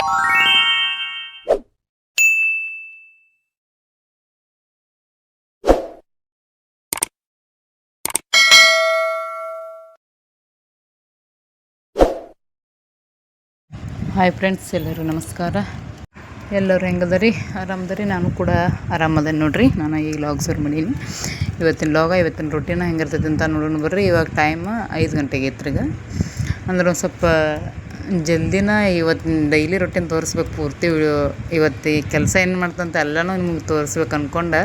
Hi friends, ಎಲ್ಲರೂ ನಮಸ್ಕಾರ. ಎಲ್ಲರೂ ಹೆಂಗದರಿ? ಆರಾಮದರಿ? ನಾನು ಕೂಡ ಆರಾಮದೇನೆ ನೋಡ್ರಿ. ನಾನು ಈಗ ಲಾಗ್ ಶುರು ಮಾಡೀನಿ. ಇವತ್ತಿನ ರೊಟೀನ ಹೆಂಗಿರ್ತೈತೆ ಅಂತ ನೋಡೋಣ ಬರ್ರಿ. ಇವಾಗ ಟೈಮ್ 5 ಗಂಟೆಗೆ ಐತ್ರಿಗ. ಅಂದ್ರೆ ಒಂದು ಸ್ವಲ್ಪ ಜಲ್ದಿನ ಇವತ್ತಿನ ಡೈಲಿ ರೊಟೀನ್ ತೋರಿಸ್ಬೇಕು ಪೂರ್ತಿ. ಇವತ್ತು ಈ ಕೆಲಸ ಏನು ಮಾಡ್ತಂತ ಎಲ್ಲನೂ ನಿಮ್ಗೆ ತೋರಿಸ್ಬೇಕು ಅಂದ್ಕೊಂಡು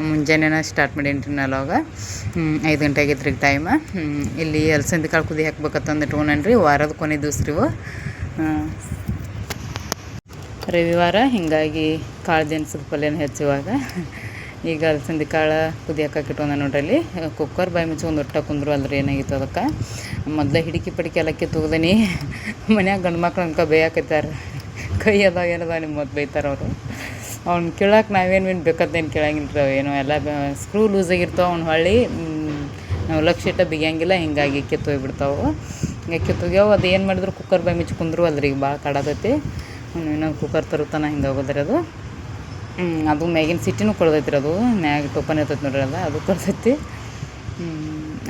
ಮುಂಜಾನೆನ ಸ್ಟಾರ್ಟ್ ಮಾಡೀನಿ ರೀ. ನಾವಾಗ 5 ಗಂಟೆ ಆಗೈತೆ ರೀ ಟೈಮ. ಇಲ್ಲಿ ಅಲಸಂದಿ ಕಾಳು ಕುದಿ ಹಾಕ್ಬೇಕಂತಂದು ಇಟ್ಕೊಂಡ್ರಿ. ವಾರದ ಕೊನೆ ದಿವ್ಸ ರೀ ರವಿವಾರ, ಹೀಗಾಗಿ ಕಾಳು ದಿನಸದ ಪಲ್ಯನ ಹೆಚ್ಚುವಾಗ ಈಗ ಅಲಸಂದಿ ಕಾಳು ಕುದಿ ಹಾಕಕ್ಕೆ ಇಟ್ಕೊಂಡ ನೋಡ್ರಿ. ಅಲ್ಲಿ ಕುಕ್ಕರ್ ಬಾಯಿ ಮುಚ್ಕೊಂಡು ಒಟ್ಟ ಕುಂದ್ರು ಅಲ್ರಿ. ಏನಾಗಿತ್ತು ಅದಕ್ಕೆ ಮೊದಲೇ ಹಿಡಿಕಿ ಪಡಿಕೆ ಎಲ್ಲಕ್ಕೆ ತೂಗ್ದನಿ. ಮನ್ಯಾಗ ಗಂಡು ಮಕ್ಳು ಅನ್ಕೊ ಬೇಯಾಕೈತಾರೆ. ಕೈ ಅದಾವ ಏನದ ನಿಮ್ಮ ಮೊದಲು ಬೈತಾರೆ ಅವರು. ಅವ್ನು ಕೇಳಕ್ಕೆ ನಾವೇನು ಬೇಕತ್ತೇನು ಕೇಳಂಗಿಲ್ಲ. ಏನೋ ಎಲ್ಲ ಸ್ಕ್ರೂ ಲೂಸಾಗಿರ್ತಾವೆ. ಅವ್ನು ಹೊಳ್ಳಿ ನಾವು ಲಕ್ಷ ಇಟ್ಟ ಬಿಗಿಯಂಗಿಲ್ಲ. ಹಿಂಗಾಗಿ ಕಿತ್ತೋಗ್ಬಿಡ್ತಾವೆ. ಹಿಂಗೆ ಕಿತ್ತೋಗ್ಯಾವ. ಅದು ಏನು ಮಾಡಿದ್ರು ಕುಕ್ಕರ್ ಬಾಯಿ ಮುಚ್ಚಿ ಕುಂದ್ರು ಅಲ್ರಿ. ಈಗ ಭಾಳ ಕಾಡತೈತಿ. ಇನ್ನೊಂದು ಕುಕ್ಕರ್ ತರುತ್ತಾನ ಹಿಂಗೆ ಆಗೋದ್ರಿ ಅದು. ಅದು ಮ್ಯಾಗಿನ ಸಿಟಿನೂ ಕೊಡ್ದೈತ್ರಿ. ಅದು ಮ್ಯಾಗ ಟೋಪನ್ ಇರ್ತೈತೆ ನೋಡ್ರಿ. ಅದು ಕೊಡ್ತೈತಿ.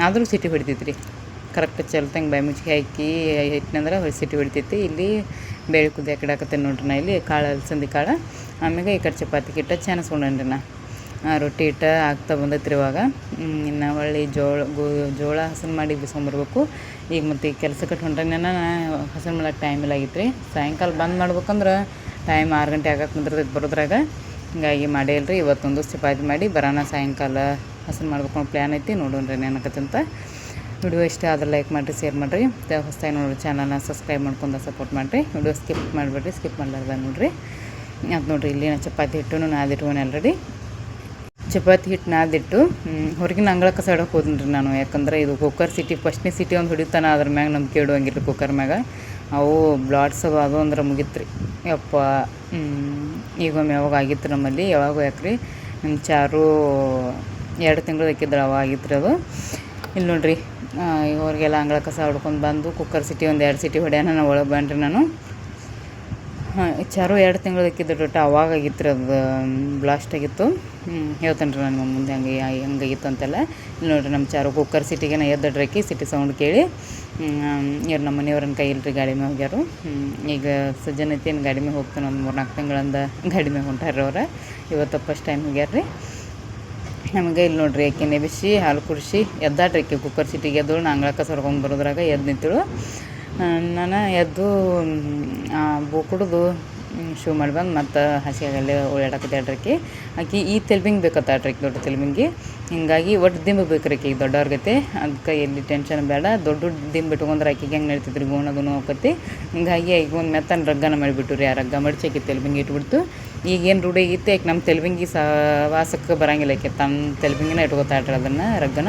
ಆದರೂ ಸಿಟಿ ಹೊಡಿತೈತಿ ರೀ. ಕರೆಕ್ಟ್ ಚಲ್ತಂಗೆ ಬಾಯಿ ಮುಚ್ಚಿಗೆ ಹಾಕಿ ಇಟ್ಟಿನಂದ್ರೆ ಸಿಟಿ ಹೊಡಿತೈತಿ. ಇಲ್ಲಿ ಬೇಳೆ ಕುದಿ ಹಾಕಿಡಾಕತ್ತೇನೆ ನೋಡ್ರಿ. ನಾ ಇಲ್ಲಿ ಕಾಳು ಅಲಸಂದಿ ಕಾಳು. ಆಮ್ಯಾಗ ಈ ಕಡೆ ಚಪಾತಿ ಕಿಟ್ಟ ಚಾನಿಸ್ಕೊಂಡ್ರಿ. ನಾ ರೊಟ್ಟಿ ಇಟ್ಟ ಆಗ್ತಾ ಬಂದೈತ್ರಿ ಇವಾಗ. ಇನ್ನು ಹೊಳ್ಳಿ ಜೋಳ ಹಸನು ಮಾಡಿ ಬಿಸ್ಕೊಂಬರ್ಬೇಕು. ಈಗ ಮತ್ತು ಈ ಕೆಲಸಕ್ಕೆ ಹೊಂಟಾನ ಹಸನು ಮಾಡಕ್ಕೆ ಟೈಮ್ ಇಲ್ಲ ಆಗಿತ್ತು ರೀ. ಸಾಯಂಕಾಲ ಬಂದ್ ಮಾಡ್ಬೇಕಂದ್ರೆ ಟೈಮ್ 6 ಗಂಟೆ ಆಗಕ್ಕೆ ಬಂದಿರ್ತೈತೆ ಬರೋದ್ರಾಗ. ಹಿಂಗಾಗಿ ಮಾಡೇ ಇಲ್ರಿ. ಇವತ್ತೊಂದು ಚಪಾತಿ ಮಾಡಿ ಬರೋಣ. ಸಾಯಂಕಾಲ ಹಸನು ಮಾಡ್ಬೇಕು ಅನ್ನೋ ಪ್ಲ್ಯಾನ್ ಐತಿ. ನೋಡೋಣ್ರಿ ಏನಕತ್ತಂತ. ವಿಡಿಯೋ ಇಷ್ಟ ಆದ್ರೆ ಲೈಕ್ ಮಾಡಿರಿ, ಶೇರ್ ಮಾಡಿರಿ. ಹೊಸ್ದಾಗಿ ನೋಡ್ರಿ ಚಾನಲ್ನ ಸಬ್ಸ್ಕ್ರೈಬ್ ಮಾಡ್ಕೊಂಡು ಸಪೋರ್ಟ್ ಮಾಡಿರಿ. ವಿಡಿಯೋ ಸ್ಕಿಪ್ ಮಾಡಿಬಿಡ್ರಿ. ಸ್ಕಿಪ್ ಮಾಡಲಾರ್ದ ನೋಡಿರಿ. ಅದು ನೋಡಿರಿ, ಇಲ್ಲಿ ನಾನು ಚಪಾತಿ ಹಿಟ್ಟು ನಾದಿಟ್ಕೊಂಡು ಆಲ್ರೆಡಿ. ಚಪಾತಿ ಹಿಟ್ಟು ನಾದಿಟ್ಟು ಹೊರಗಿನ ಅಂಗಳಕ್ಕೆ ಸೈಡಕ್ಕೆ ಹೋದ್ರಿ ನಾನು. ಯಾಕಂದ್ರೆ ಇದು ಕುಕ್ಕರ್ ಸಿಟಿ ಫಸ್ಟ್ನೇ ಸಿಟಿ ಒಂದು ಹೊಡಿತಾನೆ. ಅದ್ರ ಮ್ಯಾಗ ನಮ್ಗೆ ಕೇಳುವಂಗಿಲ್ಲ ಕುಕ್ಕರ್ ಮ್ಯಾಗ. ಅವು ಬ್ಲಾಡ್ಸ್ ಅದು ಅಂದ್ರೆ ಮುಗಿತು ರೀ ಯಪ್ಪ. ಈಗೊಮ್ಮೆ ಯಾವಾಗ ಆಗಿತ್ತು ನಮ್ಮಲ್ಲಿ. ಯಾವಾಗ ಯಾಕ್ರಿ ನಮ್ಮ ಚಾರು 2 ತಿಂಗಳು ಹಾಕಿದ್ರೆ ಅವಾಗ ಆಗಿತ್ತು ರೀ ಅದು. ಇಲ್ಲಿ ನೋಡಿರಿ, ಇವ್ರಿಗೆಲ್ಲ ಅಂಗಳ ಕಸ ಹೊಡ್ಕೊಂಡು ಬಂದು ಕುಕ್ಕರ್ ಸಿಟಿ ಒಂದು 2 ಸಿಟಿ ಹೊಡ್ಯಾನ. ನಾನು ಒಳಗೆ ಬಂದ್ರಿ ನಾನು. ಚಾರು 2 ತಿಂಗಳು ಹಾಕಿದ್ದು ಡೊಟ್ಟ ಅವಾಗ ಆಗಿತ್ತು ರೀ. ಅದು ಬ್ಲಾಸ್ಟ್ ಆಗಿತ್ತು. ಹೇಳ್ತೇನೆ ರೀ ನಾನು ಮುಂದೆ ಹಂಗಾಗಿತ್ತು ಅಂತೆಲ್ಲ. ಇಲ್ಲಿ ನೋಡಿರಿ, ನಮ್ಮ ಚಾರು ಕುಕ್ಕರ್ ಸಿಟಿಗೆ ನಾ ಎದ್ದಡ್ರಾಕಿ ಸಿಟಿ ಸೌಂಡ್ ಕೇಳಿ ಇವ್ರು ನಮ್ಮ ಮನೆಯವ್ರನ್ನ ಕೈ ಇಲ್ರಿ ಗಾಡಿ ಮೇಲೆ ಹೋಗ್ಯಾರು. ಈಗ ಸಜ್ಜನ ಐತಿ ಏನು ಗಾಡಿ ಮೇಲೆ ಹೋಗ್ತಾನೆ. ಒಂದು 3-4 ತಿಂಗಳಿಂದ ಗಾಡಿ ಮೇಲೆ ಹೊಂಟಾರ್ರಿ ಅವ್ರು. ಇವತ್ತು ಫಸ್ಟ್ ಟೈಮ್ ಹೋಗ್ಯಾರ್ರಿ. ನಮಗೆ ಇಲ್ಲಿ ನೋಡ್ರಿ, ಆಕೆನೆ ಬಿಸಿ ಹಾಲು ಕುಡಿಸಿ ಎದ್ದಾಡ್ರಿ. ಆಕೆ ಕುಕ್ಕರ್ ಸಿಟಿಗೆ ಎದ್ದಳು. ನಾ ಅಂಗಳಕ್ಕೆ ಸರ್ಕೊಂಡು ಬರೋದ್ರಾಗ ಎದ್ದು ನಿಂತಳು. ನಾನು ಎದ್ದು ಬೂ ಕುಡಿದು ಶೂ ಮಾಡಿ ಬಂದು ಮತ್ತು ಹಸಿಯಾಗಲ್ಲೇ ಓಡಾಡಕತ್ತಾಡ್ರಿ. ಆಕೆ ಈ ತೆಲ್ಬಿಂಗ್ ಬೇಕತ್ತಾಡ್ರಿ, ದೊಡ್ಡ ತೆಲ್ಬಿಂಗಿ. ಹಿಂಗಾಗಿ ಒಟ್ಟು ದಿಂಬು ಬೇಕ್ರಿ ಆಕೆಗೆ ದೊಡ್ಡವ್ರಿಗೈತೆ. ಅದಕ್ಕೆ ಎಲ್ಲಿ ಟೆನ್ಷನ್ ಬೇಡ. ದೊಡ್ಡ ದಿಂಬು ಇಟ್ಕೊಂಡ್ರೆ ಆಕೆಗೆ ಹೆಂಗೆ ನಡೀತಿದ್ರಿ ಗೋಣದೂ ಹೋಗತಿ. ಹಿಂಗಾಗಿ ಈಗ ಒಂದು ಮೆತ್ತನ ರಗ್ಗನ ಮಾಡಿಬಿಟ್ಟು ರೀ. ಆ ರಗ್ಗ ಮಡಿಸಿ ಆಕೆ ತೆಲ್ಬಿಂಗಿ ಇಟ್ಬಿಡ್ತು. ಈಗೇನು ರೂಢಿ ಆಗಿತ್ತು ಆಕೆ ನಮ್ಮ ತೆಲ್ಬಿಂಗಿ ವಾಸಕ್ಕೆ ಬರೋಂಗಿಲ್ಲ. ಆಕೆ ತನ್ನ ತೆಲ್ಬಿಂಗಿನ ಇಟ್ಕೋತಾಡ್ರಿ ಅದನ್ನು ರಗ್ಗನ.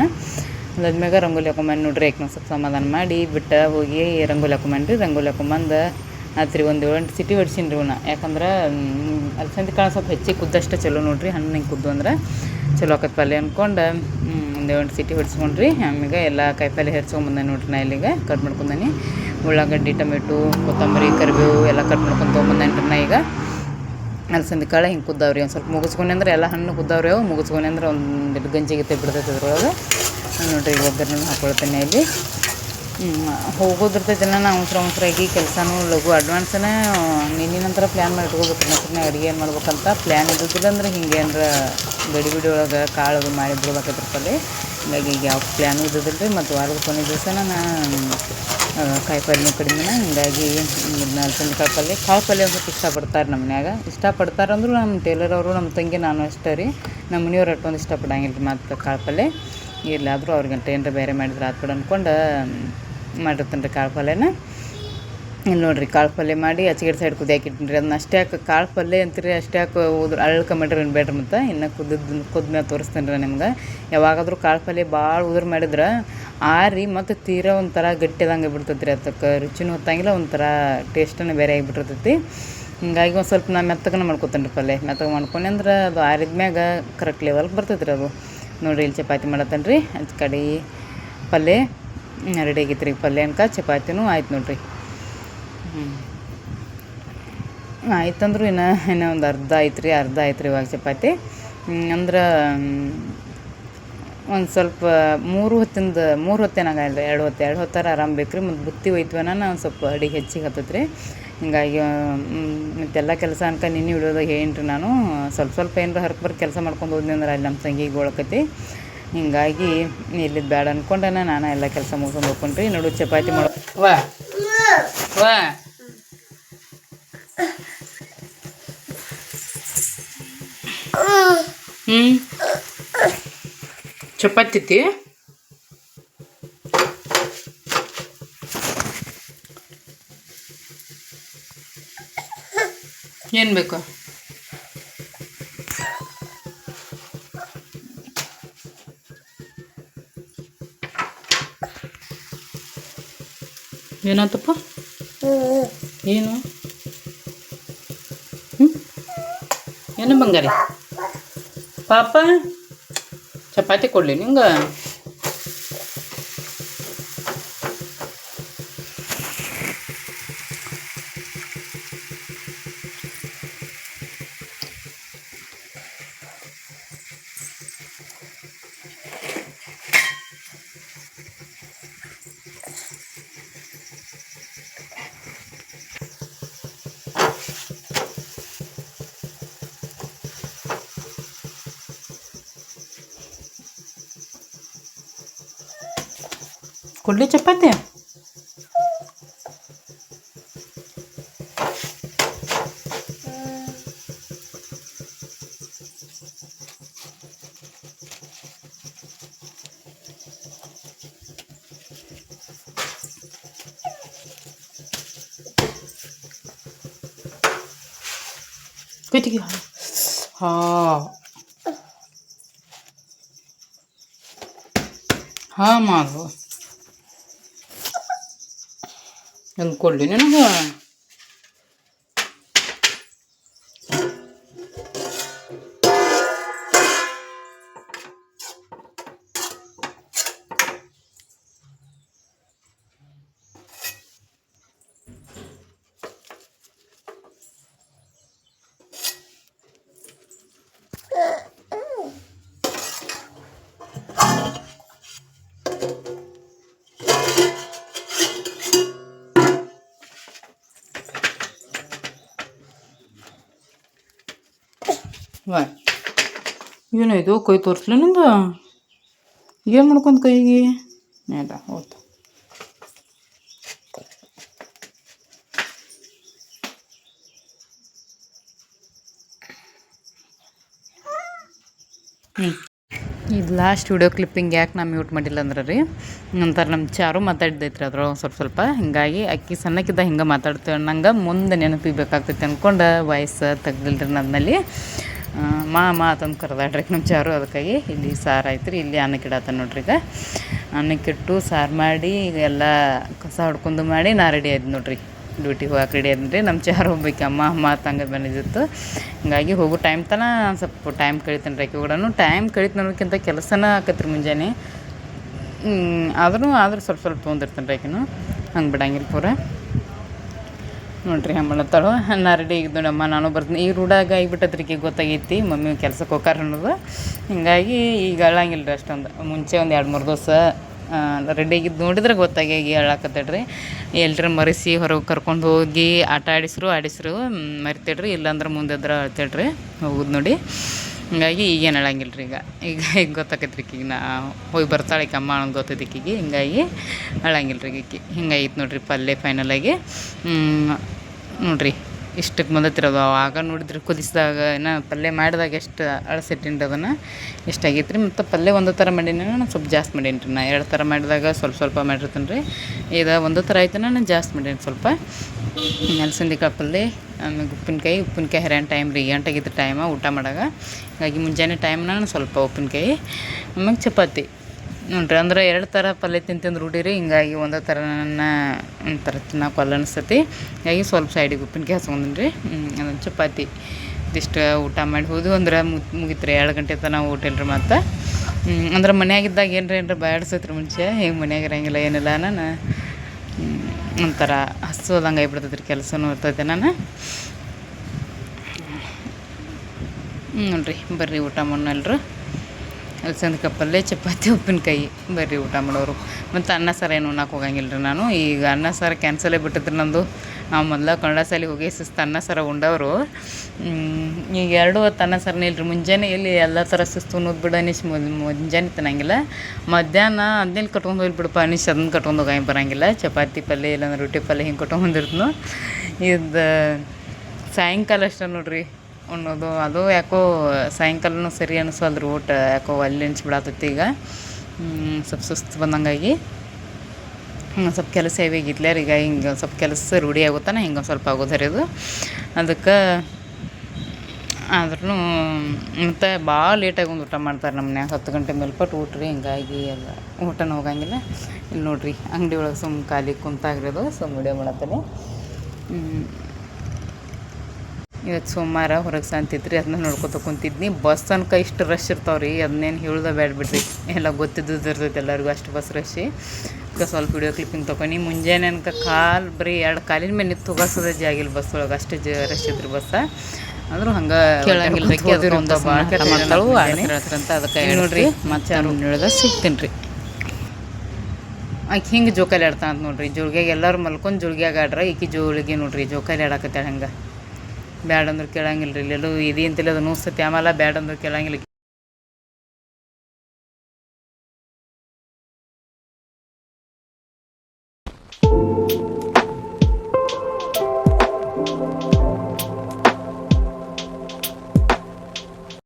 ಅದಾದ್ಮ್ಯಾಗ ರಂಗೋಲಿ ಹಾಕೊಂಬಂದು ನೋಡ್ರಿ. ಆಕೆ ನಾವು ಸ್ವಲ್ಪ ಸಮಾಧಾನ ಮಾಡಿ ಬಿಟ್ಟು ಹೋಗಿ ರಂಗೋಲಿ ಹಾಕೊಂಬಂದ್ರಿ. ರಂಗೋಲಿ ಹಾಕೊಂಬಂದು ಆತ್ರಿ ಒಂದು 7 ಸಿಟಿ ಹೊಡ್ಸೀನಿ ರೀ ಇವನ್ನ. ಯಾಕಂದ್ರೆ ಅಲಸಂದಿ ಕಾಳು ಸ್ವಲ್ಪ ಹೆಚ್ಚಿಗೆ ಕುದ್ದಷ್ಟು ಚಲೋ ನೋಡ್ರಿ. ಹಣ್ಣು ಹಿಂಗೆ ಕುದ್ದು ಅಂದ್ರೆ ಚಲೋ ಆಕತ್ ಪಲ್ಯ ಅಂದ್ಕೊಂಡು ಒಂದು 7 ಸಿಟಿ ಹೊಡ್ಸ್ಕೊಂಡ್ರಿ. ಆಮ್ಯಾಗ ಎಲ್ಲ ಕಾಯಿಪಲ್ಲೆ ಹೆರ್ಸ್ಕೊಂಬಂದೆ ನೋಡ್ರಿ. ನಾ ಇಲ್ಲಿಗೆ ಕಟ್ ಮಾಡ್ಕೊಂಡನಿ. ಉಳ್ಳಾಗಡ್ಡಿ, ಟೊಮೆಟೊ, ಕೊತ್ತಂಬರಿ, ಕರಿಬೇವು ಎಲ್ಲ ಕಟ್ ಮಾಡ್ಕೊಂಡು ತೊಗೊಂಬಂದೇನಿ ರೀ. ನಾ ಈಗ ಅಲಸಂದಿ ಕಾಳು ಹಿಂಗೆ ಕುದ್ದಾವ್ರಿ. ಒಂದು ಸ್ವಲ್ಪ ಮುಗಿಸ್ಕೊಂಡೆ ಅಂದ್ರೆ ಎಲ್ಲ ಹಣ್ಣು ಕುದ್ದಾವ್ರಿ. ಅವು ಮುಗಿಸ್ಕೊಂಡೆ ಅಂದ್ರೆ ಒಂದು ಗಂಜಿಗೆ ಬಿಡ್ತೈತೆ ಅದ್ರೊಳಗೆ. ನೋಡಿರಿ, ಈಗ ಒಗ್ಗರಣೆ ಹಾಕ್ಕೊಳ್ತೇನೆ ಇಲ್ಲಿ. ಹೋಗೋದಿರ್ತೈತಿಲ್ಲ. ನಾವು ಅವಸರಾಗಿ ಕೆಲಸನೂ ಲಘು ಅಡ್ವಾನ್ಸನೇ ನಿನ್ನೆ ನಂತರ ಪ್ಲ್ಯಾನ್ ಮಾಡಿ ಇಟ್ಕೋಬೇಕು. ಮೊಸರನ್ನ ಅಡುಗೆ ಏನು ಮಾಡ್ಬೇಕಂತ ಪ್ಲ್ಯಾನ್ ಇದ್ದಿದ್ದಿಲ್ಲ ಅಂದ್ರೆ ಹಿಂಗೆ ಏನಾರ ಗಡಿ ಒಳಗೆ ಕಾಳು ಮಾಡಿ ಬಿಡ್ಬೇಕೈತಿರ್ತದೆ. ಹಿಂಗಾಗಿ ಈಗ ಯಾವ ಪ್ಲ್ಯಾನು ಇದ್ದಿದ್ದಿಲ್ಲ ರೀ. ಮತ್ತು ವಾರದ ಕೊನೆ ದಿವಸ ನಾನು ಕಾಯಿಪಲ್ಯನೂ ಕಡಿಮೆನ. ಹಿಂಗಾಗಿ ಅಲಸಂದಿ ಕಾಳು ಪಲ್ಯ ಒಂದು ಸ್ವಲ್ಪ ಇಷ್ಟಪಡ್ತಾರೆ ನಮ್ಮ ಮನ್ಯಾಗ. ಇಷ್ಟಪಡ್ತಾರೆ ಅಂದರೂ ನಮ್ಮ ಟೇಲರ್ ಅವರು, ನಮ್ಮ ತಂಗಿ, ನಾನು ಅಷ್ಟೇ ರೀ. ನಮ್ಮ ಮನೆಯವ್ರು ಅಷ್ಟೊಂದು ಇಷ್ಟಪಡಂಗಿಲ್ಲ ರೀ. ಮತ್ತು ಕಾಳು ಪಲ್ಯ ಇಲ್ಲಾದರೂ ಅವ್ರಿಗಂಟ ಏನಾರ ಬೇರೆ ಮಾಡಿದ್ರೆ ಆತ್ಬಿಡು ಅಂದ್ಕೊಂಡು ಮಾಡಿರ್ತೀನಿ ರೀ ಕಾಳು ಪಲ್ಯನ. ಇಲ್ಲಿ ನೋಡಿರಿ, ಕಾಳು ಪಲ್ಯ ಮಾಡಿ ಆಚೆಗಡೆ ಸೈಡ್ ಕುದಿಯಾಕಿಟ್ಟಿನಿ ರೀ. ಅದನ್ನ ಅಷ್ಟೇ ಯಾಕೆ ಕಾಳು ಪಲ್ಯ ಅಂತೀರಿ, ಅಷ್ಟೇ ಯಾಕೆ ಅಳ್ಕ ಮಾಡಿರಿ ಬೇಡ್ರಿ. ಮತ್ತು ಇನ್ನು ಕುದ್ಮೇಲೆ ತೋರಿಸ್ತೀನಿ ರೀ ನಿಮ್ಗೆ. ಯಾವಾಗಾದರೂ ಕಾಳು ಪಲ್ಯ ಭಾಳ ಉದುರು ಮಾಡಿದ್ರೆ ಆರಿ ಮತ್ತು ತೀರಾ ಒಂಥರ ಗಟ್ಟಿದಂಗೆ ಬಿಡ್ತೈತಿ ರೀ. ಅದಕ್ಕೆ ರುಚಿನೂ ಹೊತ್ತಂಗಿಲ್ಲ, ಒಂಥರ ಟೇಸ್ಟನ್ನು ಬೇರೆ ಆಗಿಬಿಟ್ಟಿರ್ತೈತಿ. ಹಿಂಗಾಗಿ ಒಂದು ಸ್ವಲ್ಪ ನಾನು ಮೆತ್ತಗನ ಮಾಡ್ಕೊತೀನಿ ರೀ ಪಲ್ಯ. ಮೆತ್ತಗೆ ಮಾಡ್ಕೊಂಡು ಅಂದ್ರೆ ಅದು ಆರಿದ್ಮ್ಯಾಗ ಕರೆಕ್ಟ್ ಲೆವೆಲ್ಗೆ ಬರ್ತೈತಿ ರೀ ಅದು. ನೋಡಿರಿ, ಇಲ್ಲಿ ಚಪಾತಿ ಮಾಡತ್ತೇನೆ ರೀ. ಅದು ಕಡೆ ಪಲ್ಯ ರೆಡಿ ಆಗೈತೆ ರೀ. ಪಲ್ಯ ಅನ್ಕ ಚಪಾತಿನೂ ಆಯ್ತು ನೋಡಿರಿ. ಆಯ್ತಂದ್ರು ಇನ್ನೂ ಒಂದು ಅರ್ಧ ಆಯ್ತು ರೀ ಇವಾಗ ಚಪಾತಿ. ಅಂದ್ರೆ ಒಂದು ಸ್ವಲ್ಪ ಮೂರು ಹೊತ್ತೇನಾಗ ಇಲ್ಲ, 2 ಹೊತ್ತಾರ ಆರಾಮ್ ಬೇಕು ರೀ. ಮತ್ತು ಬುತ್ತಿ ಒಯ್ತೀವನ ಒಂದು ಸ್ವಲ್ಪ ಅಡಿಗೆ ಹೆಚ್ಚಿಗೆ ಹತ್ತತ್ರಿ. ಹಿಂಗಾಗಿ ಮತ್ತೆಲ್ಲ ಕೆಲಸ ಅನ್ಕ ನಿನ್ನೆ ಹಿಡಿಯೋದಾಗ ಏನ್ರಿ ನಾನು ಸ್ವಲ್ಪ ಏನಾರ ಹರ್ಕ್ ಕೆಲಸ ಮಾಡ್ಕೊಂಡು ಹೋದ್ನಿ ಅಂದ್ರೆ ಅಲ್ಲಿ ನಮ್ಮ ತಂಗಿಗೆ ಗೋಳಕತಿ. ಹಿಂಗಾಗಿ ಇಲ್ಲಿದ್ದು ಬೇಡ ಅಂದ್ಕೊಂಡನ ನಾನು ಎಲ್ಲ ಕೆಲಸ ಮುಗಿಸ್ಕೊಂಡು ಹೋಗ್ಕೊಂಡ್ರಿ. ನೋಡು ಚಪಾತಿ ಮಾಡೋ ವಾ ವಾ ಚಪಾತಿ ತಿ ಏನು ಬೇಕು? ಏನಾತಪ್ಪ? ಏನು ಏನು ಬಂಗಾರಿ ಪಾಪ ಚಪಾತಿ ಕೊಡಲಿ ನಿಂಗೆ? ಕೊಡಲಿ ಚಪಾತಿ? ಕೈತಿಗೆ ಹಾಂ ಮಾಡು. ಹೆಂಗೆ ಕೊಡಲಿ ನನಗೆ? ವಾ ಏನಾಯ್ತು? ಕೈ ತೋರಿಸ್ಲಿ ನಿಂದು? ಏನು ಮಾಡ್ಕೊಂತ ಕೈಗೆ? ಇಲ್ಲ ಹೋಯ್ತು. ಇದು ಲಾಸ್ಟ್ ವಿಡಿಯೋ ಕ್ಲಿಪ್ಪಿಂಗ್ ಯಾಕೆ ನಾನು ಮ್ಯೂಟ್ ಮಾಡಿಲ್ಲ ಅಂದ್ರೆ ರೀ, ನಂತರ ನಮ್ಮ ಚಾರು ಮಾತಾಡಿದೈತ್ರಿ ಅದ್ರೊಳಗೆ ಸ್ವಲ್ಪ. ಹಿಂಗಾಗಿ ಅಕ್ಕಿ ಸಣ್ಣಕ್ಕಿದ್ದ ಹಿಂಗೆ ಮಾತಾಡ್ತೇವೆ ನಂಗೆ ಮುಂದೆ ನೆನಪಿಬೇಕಾಗ್ತೈತೆ ಅಂದ್ಕೊಂಡು ವಾಯ್ಸ್ ತೆಗ್ದಿಲ್ರಿ ನನ್ನಲ್ಲಿ. ಮಾ ತಂದು ಕರೆದಾಡ್ರಿ ನಮ್ಮ ಚಾರು. ಅದಕ್ಕಾಗಿ ಇಲ್ಲಿ ಸಾರು ಆಯ್ತು ರೀ, ಇಲ್ಲಿ ಅನ್ನಕ್ಕೆ ಇಡತ್ತ ನೋಡ್ರಿ. ಈಗ ಅನ್ನಕ್ಕಿಟ್ಟು ಸಾರು ಮಾಡಿ ಈಗ ಎಲ್ಲ ಕಸ ಹೊಡ್ಕೊಂಡು ಮಾಡಿ ನಾ ರೆಡಿ ಆಯ್ತು ನೋಡ್ರಿ, ಡ್ಯೂಟಿಗೆ ಹೋಗಕ್ಕೆ ರೆಡಿ ಆದ್ರಿ. ನಮ್ಮ ಚಾರು ಹೋಗ್ಬೇಕು ಅಮ್ಮ ತಂಗ ಬಂದಿದ್ದಿತ್ತು. ಹಿಂಗಾಗಿ ಹೋಗೋ ಟೈಮ್ ತನಕ ಸ್ವಲ್ಪ ಟೈಮ್ ಕಳಿತೇನೆ ರೀ. ಆಕೆ ಕೂಡ ಟೈಮ್ ಕಳಿತು ಅನ್ನೋದಕ್ಕಿಂತ ಕೆಲಸನ ಆಕತ್ರಿ ಮುಂಜಾನೆ. ಆದ್ರೂ ಸ್ವಲ್ಪ ತೊಗೊಂಡಿರ್ತೇನೆ ರೀ ಆಕೆನು, ಹಂಗೆ ಬಿಡಂಗಿಲ್ಲ ಪೂರ. ನೋಡ್ರಿ ಹಮ್ಮಳತ್ತಾಳು. ನಾ ರೆಡಿ ಆಗಿದ್ದು ನೋಡಮ್ಮ, ನಾನು ಬರ್ತೀನಿ. ಈ ರೂಢಾಗ ಆಗಿಬಿಟ್ಟದ್ರಿ ಈಗ ಗೊತ್ತಾಗೈತಿ ಮಮ್ಮಿ ಕೆಲ್ಸಕ್ಕೆ ಹೋಗಾರ ಅನ್ನೋದು. ಹಿಂಗಾಗಿ ಈಗ ಅಳಂಗಿಲ್ಲ ರೀ ಅಷ್ಟೊಂದು. ಮುಂಚೆ ಒಂದು 2-3 ದಿವಸ ರೆಡಿ ಆಗಿದ್ದು ನೋಡಿದ್ರೆ ಗೊತ್ತಾಗಿ ಹೇಳಾಕತ್ತೇಳ್ರಿ. ಎಲ್ರ ಮರೆಸಿ ಹೊರಗೆ ಕರ್ಕೊಂಡು ಹೋಗಿ ಆಟ ಆಡಿಸ್ರು ಮರಿತೇಳ್ರಿ. ಇಲ್ಲಾಂದ್ರೆ ಮುಂದೆದ್ರ ಅಳ್ತೇಳ್ರಿ ಹೋಗುದು ನೋಡಿ. ಹಿಂಗಾಗಿ ಈಗೇನು ಹೇಳಂಗಿಲ್ಲ ರೀ. ಈಗ ಗೊತ್ತಾಕೈತ್ರಿ ಈಗ ನಾ ಹೋಗಿ ಬರ್ತಾಳೆ ಈಗ ಅಮ್ಮ ಅನ್ನೋದು ಗೊತ್ತೈತಿ ಈಕಿಗೆ. ಹಿಂಗಾಗಿ ಹೇಳಂಗಿಲ್ಲ ರೀ ಈಕಿ. ಹಿಂಗಾಗಿತ್ತು ನೋಡ್ರಿ ಪಲ್ಯ ಫೈನಲಾಗಿ. ನೋಡ್ರಿ ಇಷ್ಟಕ್ಕೆ ಬಂದತ್ತಿರೋದು. ಆಗ ನೋಡಿದ್ರಿ ಕುದಿಸಿದಾಗ ಪಲ್ಯ ಮಾಡಿದಾಗ ಎಷ್ಟು ಅಳಸಿಟ್ಟಿನ್ರಿ ಅದನ್ನು, ಎಷ್ಟಾಗೈತೆ ರೀ. ಮತ್ತು ಪಲ್ಯ ಒಂದು ಥರ ಮಾಡೀನಿ ನಾನು ಸ್ವಲ್ಪ ಜಾಸ್ತಿ ಮಾಡೀನಿ ರೀ. ನಾ 2 ಥರ ಮಾಡಿದಾಗ ಸ್ವಲ್ಪ ಮಾಡಿರ್ತೀನಿ ರೀ. ಇದು ಒಂದು ಥರ ಆಯ್ತು ನಾನು ಜಾಸ್ತಿ ಮಾಡೀನಿ ಸ್ವಲ್ಪ. ಅಲಸಂದಿ ಕಾಳು ಪಲ್ಯ, ಆಮೇಲೆ ಉಪ್ಪಿನಕಾಯಿ ಹರಿಯೋ ಟೈಮ್ ರೀ, 2 ಗಂಟೆಗಿದ್ದು ಟೈಮ ಊಟ ಮಾಡಾಗ. ಹಾಗಾಗಿ ಮುಂಜಾನೆ ಟೈಮ್ನ ಸ್ವಲ್ಪ ಉಪ್ಪಿನಕಾಯಿ ಆಮೇಲೆ ಚಪಾತಿ ನೋಡ್ರಿ. ಅಂದ್ರೆ 2 ಥರ ಪಲ್ಯ ತಿಂದು ರೂಢಿ ರೀ. ಹಿಂಗಾಗಿ ಒಂದೇ ಥರ ಒಂಥರ ತಿನ್ನೋಕೆ ಒಲ್ಲ ಅನಿಸ್ತೈತಿ. ಹೀಗಾಗಿ ಸ್ವಲ್ಪ ಸೈಡಿಗೆ ಉಪ್ಪಿನಕಾಯಿ ಹಚ್ಕೊಂಡ್ರಿ ರೀ. ಅದೊಂದು ಚಪಾತಿ ಇದಿಷ್ಟು ಊಟ ಮಾಡಿ ಹೋದ್ವು ಅಂದ್ರೆ ಮುಗಿತು ರೀ. 2 ಗಂಟೆ ತನಕ ಊಟ ಇಲ್ರಿ. ಮತ್ತು ಅಂದ್ರೆ ಮನ್ಯಾಗಿದ್ದಾಗ ಏನರ ಬ್ಯಾಡ್ಸೈತ್ರಿ ಮುಂಚೆ. ಹಿಂಗೆ ಮನ್ಯಾಗ ಇರಂಗಿಲ್ಲ ಏನಿಲ್ಲ. ನಾನು ಒಂಥರ ಹಸೋದಂಗೆ ಆಗಿಬಿಡ್ತೈತೆ ರೀ, ಕೆಲಸನೂ ಇರ್ತೈತೆ. ನಾನು ನೋಡಿರಿ ಬರ್ರಿ ಊಟ ಮಾಡೋಣಲ್ರು. ಅಲಸಂದೆ ಪಲ್ಯ ಚಪಾತಿ ಉಪ್ಪಿನಕಾಯಿ ಬರ್ರಿ ಊಟ ಮಾಡೋರು. ಮತ್ತು ಅನ್ನ ಸಾರು ಏನು ಉಣ್ಣಕ್ಕೆ ಹೋಗಂಗಿಲ್ಲ ರೀ ನಾನು. ಈಗ ಅನ್ನ ಸಾರು ಕ್ಯಾನ್ಸಲೇ ಬಿಟ್ಟಿದ್ರಿ ನಂದು. ನಾವು ಮೊದಲ ಕನ್ನಡ ಶಾಲೆಗೆ ಹೋಗಿ ಶಿಸ್ತು ಅನ್ನ ಸಾರು ಉಂಡವರು. ಈಗ 2 ಹೊತ್ತು ಅನ್ನ ಸಾರನೇ ಇಲ್ಲರಿ. ಮುಂಜಾನೆ ಎಲ್ಲಿ ಎಲ್ಲ ಥರ ಶಿಸ್ತು ಉಣ್ಣೋದು ಬಿಡು ಅನಿಸ್ ಮುಂಜಾನೆ ತಿನ್ನಂಗಿಲ್ಲ. ಮಧ್ಯಾಹ್ನ ಅದನ್ನೆಲ್ಲಿ ಕಟ್ಕೊಂಡು ಹೋಗ್ಲಿ ಬಿಡಪ್ಪ ಅನಿಸ್ ಅದನ್ನ ಕಟ್ಕೊಂಡು ಹೋಗಂಗೆ ಬರೋಂಗಿಲ್ಲ. ಚಪಾತಿ ಪಲ್ಯ ಇಲ್ಲಾಂದ್ರೆ ರೊಟ್ಟಿ ಪಲ್ಯ ಹಿಂಗೆ ಕಟ್ಕೊಂಡು ಬಂದಿರ್ತನು. ಇದು ಸಾಯಂಕಾಲ ಅಷ್ಟೇ ನೋಡ್ರಿ ಉಣ್ಣೋದು. ಅದು ಯಾಕೋ ಸಾಯಂಕಾಲನೂ ಸರಿ ಅನಿಸೋಲ್ರಿ ಊಟ. ಯಾಕೋ ಅಲ್ಲಿ ಅನಿಸ್ಬಿಡತ್ತೈತಿ ಈಗ. ಸ್ವಲ್ಪ ಸುಸ್ತು ಬಂದಂಗಾಗಿ ಸ್ವಲ್ಪ ಕೆಲಸ ಇವಾಗಿತ್ಲಾರ ಈಗ ಹಿಂಗೆ ಸ್ವಲ್ಪ ಕೆಲಸ ರೂಢಿ ಆಗುತ್ತಾನೆ ಹಿಂಗೆ ಒಂದು ಸ್ವಲ್ಪ ಆಗೋದ್ರಿ ಅದು. ಅದಕ್ಕೆ ಆದ್ರೂ ಮತ್ತು ಭಾಳ ಲೇಟಾಗಿ ಒಂದು ಊಟ ಮಾಡ್ತಾರೆ ನಮ್ಮ ಮನ್ಯಾಗ. 10 ಗಂಟೆ ಮೇಲ್ಪಟ್ಟು ಊಟ ರೀ. ಹಿಂಗಾಗಿ ಎಲ್ಲ ಊಟನೂ ಹೋಗಂಗಿಲ್ಲ. ಇಲ್ಲಿ ನೋಡಿರಿ ಅಂಗಡಿ ಒಳಗೆ ಸುಮ್ಮ ಖಾಲಿ ಕುಂತಾಗ್ರಿ ಅದು. ಸುಮ್ಮ ವಿಡಿಯೋ ಮಾಡತ್ತೇನೆ. ಇವತ್ತು ಸೋಮವಾರ ಹೊರಗೆ ಸಂತಿದ್ರಿ, ಅದನ್ನ ನೋಡ್ಕೊತ ಕುಂತಿದ್ನಿ. ಬಸ್ ತನಕ ಇಷ್ಟು ರಶ್ ಇರ್ತಾವ್ರಿ, ಅದನ್ನೇನು ಹೇಳ್ದೆ ಬ್ಯಾಡ ಬಿಡ್ರಿ. ಎಲ್ಲ ಗೊತ್ತಿದ್ದದ್ದು ಇರ್ತೈತೆ ಎಲ್ಲರಿಗೂ, ಅಷ್ಟು ಬಸ್ ರಶ್ಶಿ. ಸ್ವಲ್ಪ ವಿಡಿಯೋ ಕ್ಲಿಪ್ಪಿಂಗ್ ತೊಗೊಂಡು ಮುಂಜಾನೆ ಅನ್ಕ ಬರೀ 2 ಕಾಲಿನ ಮೇಲೆ ನಿಂತು ಹೋಗೋಸೋದೇ ಜಾಗಿಲ್ಲ ಬಸ್ ಒಳಗೆ. ಅಷ್ಟು ರಶ್ ಇದ್ರಿ ಬಸ್. ಅಂದ್ರೂ ಹಂಗೆ ಕೇಳಂಗಿಲ್ಲ. ಅದಕ್ಕೆ ನೋಡ್ರಿ ಮತ್ತೆ ಹೇಳ್ದ ಸಿಗ್ತೀನಿ ರೀ. ಆಕೆ ಹಿಂಗೆ ಜೋಕಾಲಿ ಆಡ್ತಾ ಅಂತ ನೋಡ್ರಿ. ಜೋಳಿಗೆಗೆ ಎಲ್ಲರೂ ಮಲ್ಕೊಂಡು ಜೋಳಿಗೆಯಾಗ ಆಡ್ರ, ಈಕಿ ಜೋಳಿಗೆ ನೋಡ್ರಿ ಜೋಕಾಲಿ ಆಡಕತ್ತಾಳೆ. ಹಂಗೆ ಬ್ಯಾಡ ಅಂದ್ರೆ ಕೇಳಂಗಿಲ್ಲ ರೀ. ಇಲ್ಲೆಲ್ಲೂ ಇದು ಅಂತಿಲ್ಲ ಅದು ನೋಸ್ತೈತಿ. ಆಮೇಲೆ ಬ್ಯಾಡ ಅಂದ್ರೆ ಕೇಳಂಗಿಲ್ಲ.